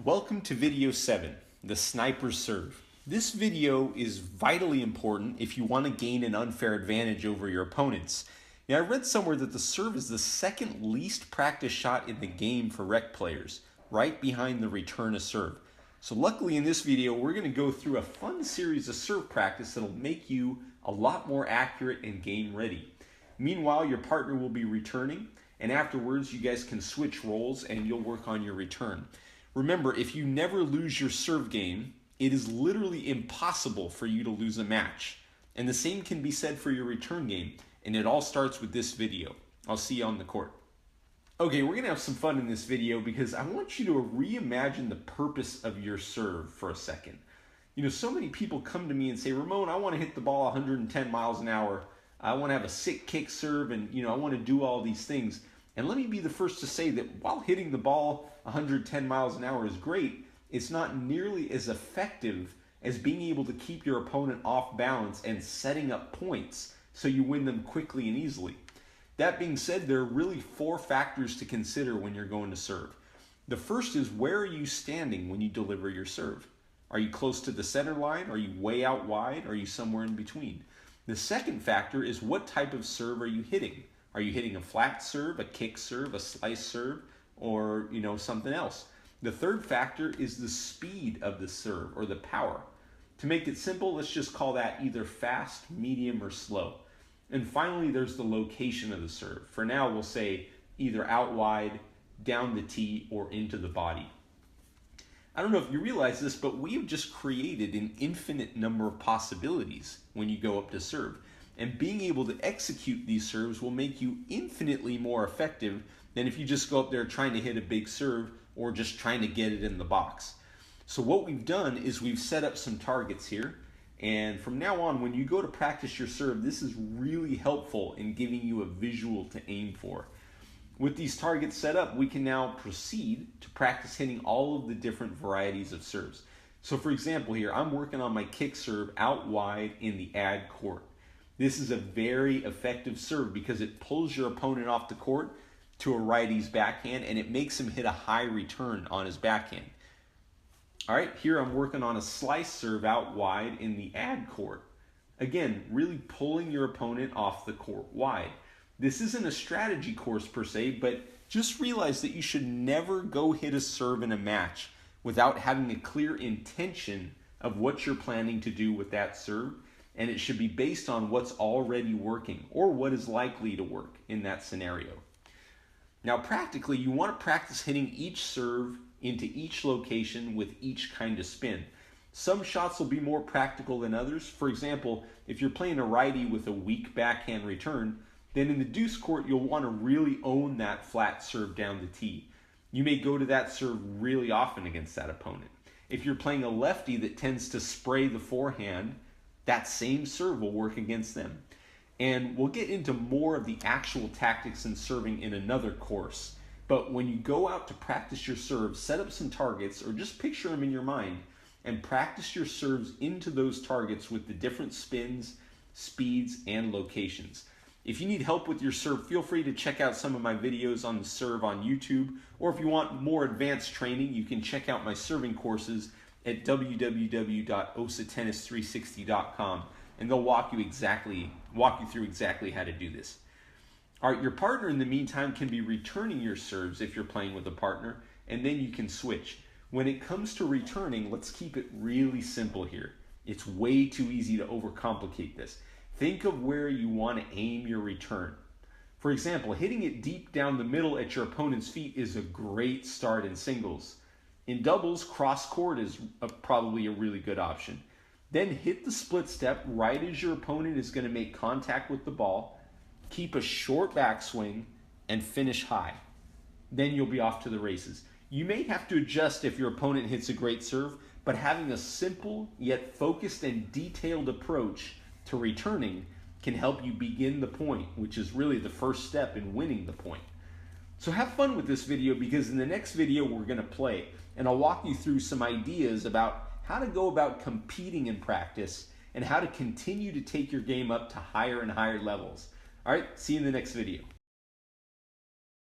Welcome to video 7, the sniper's serve. This video is vitally important if you want to gain an unfair advantage over your opponents. Now, I read somewhere that the serve is the second least practiced shot in the game for rec players, right behind the return of serve. So luckily in this video, we're going to go through a fun series of serve practice that'll make you a lot more accurate and game ready. Meanwhile, your partner will be returning, and afterwards you guys can switch roles and you'll work on your return. Remember, if you never lose your serve game, it is literally impossible for you to lose a match. And the same can be said for your return game, and it all starts with this video. I'll see you on the court. Okay, we're going to have some fun in this video because I want you to reimagine the purpose of your serve for a second. You know, so many people come to me and say, Ramon, I want to hit the ball 110 miles an hour. I want to have a sick kick serve and, I want to do all these things. And let me be the first to say that while hitting the ball 110 miles an hour is great, it's not nearly as effective as being able to keep your opponent off balance and setting up points so you win them quickly and easily. That being said, there are really 4 factors to consider when you're going to serve. The first is, where are you standing when you deliver your serve? Are you close to the center line? Are you way out wide? Are you somewhere in between? The second factor is, what type of serve are you hitting? Are you hitting a flat serve, a kick serve, a slice serve, or something else? The third factor is the speed of the serve, or the power. To make it simple, let's just call that either fast, medium, or slow. And finally, there's the location of the serve. For now, we'll say either out wide, down the tee, or into the body. I don't know if you realize this, but we have just created an infinite number of possibilities when you go up to serve. And being able to execute these serves will make you infinitely more effective than if you just go up there trying to hit a big serve or just trying to get it in the box. So what we've done is we've set up some targets here. And from now on, when you go to practice your serve, this is really helpful in giving you a visual to aim for. With these targets set up, we can now proceed to practice hitting all of the different varieties of serves. So for example here, I'm working on my kick serve out wide in the ad court. This is a very effective serve because it pulls your opponent off the court to a righty's backhand and it makes him hit a high return on his backhand. All right, here I'm working on a slice serve out wide in the ad court. Again, really pulling your opponent off the court wide. This isn't a strategy course per se, but just realize that you should never go hit a serve in a match without having a clear intention of what you're planning to do with that serve. And it should be based on what's already working or what is likely to work in that scenario. Now, practically, you want to practice hitting each serve into each location with each kind of spin. Some shots will be more practical than others. For example, if you're playing a righty with a weak backhand return, then in the deuce court, you'll want to really own that flat serve down the tee. You may go to that serve really often against that opponent. If you're playing a lefty that tends to spray the forehand, that same serve will work against them. And we'll get into more of the actual tactics in serving in another course. But when you go out to practice your serve, set up some targets or just picture them in your mind and practice your serves into those targets with the different spins, speeds, and locations. If you need help with your serve, feel free to check out some of my videos on the serve on YouTube. Or if you want more advanced training, you can check out my serving courses at www.osatennis360.com, and they'll walk you through exactly how to do this. All right, your partner in the meantime can be returning your serves if you're playing with a partner, and then you can switch. When it comes to returning, let's keep it really simple here. It's way too easy to overcomplicate this. Think of where you want to aim your return. For example, hitting it deep down the middle at your opponent's feet is a great start in singles. In doubles, cross court is probably a really good option. Then hit the split step right as your opponent is going to make contact with the ball, keep a short backswing, and finish high. Then you'll be off to the races. You may have to adjust if your opponent hits a great serve, but having a simple yet focused and detailed approach to returning can help you begin the point, which is really the first step in winning the point. So have fun with this video because in the next video we're going to play and I'll walk you through some ideas about how to go about competing in practice and how to continue to take your game up to higher and higher levels. All right, see you in the next video.